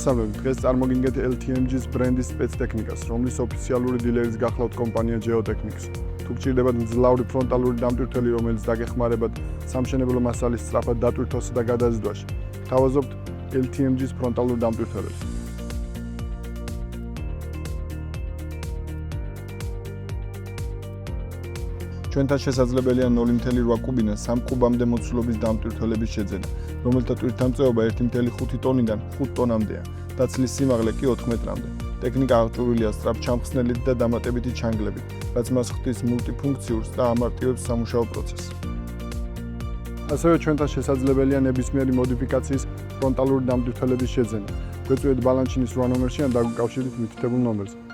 მოგესალმებით. დღეს წარმოგინგეთ LTMG-ს ბრენდის სპეცტექნიკას, რომლის ოფიციალური დილერის გახლავთ კომპანია Geotechnics. თუ გჭირდებათ მძლავრი ფრონტალური დამტვირთველი, რომელიც დაგეხმარებათ სამშენებლო მასალის სწრაფად დატვირთვასა და გადაზიდვაში, გთავაზობთ LTMG-ს ფრონტალურ დამტვირთველებს. ჩვენთან შესაძლებელია 0.8 კუბიდან 3 კუბამდე მოცულობის დამტვირთველების შეძენა, რომელთა ტვირთამწეობა 1.5 ტონიდან 5 ტონამდეა და ცლის სიმაღლე კი 4 მეტრამდე. ტექნიკა აღჭურვილია სწრაფჩამხსნელით და დამატებითი ჩანგლებით, რაც მას ხდის მულტიფუნქციურს და ამარტივებს სამუშაო პროცესს. ასევე ჩვენთან შესაძლებელია ნებისმიერი მოდიფიკაციის ფრონტალური დამტვირთველების შეძენა. გვეწვიეთ ბალანჩინის 8 ნომერში ან დაგვიკავშირდით მითითებულ ნომერზე.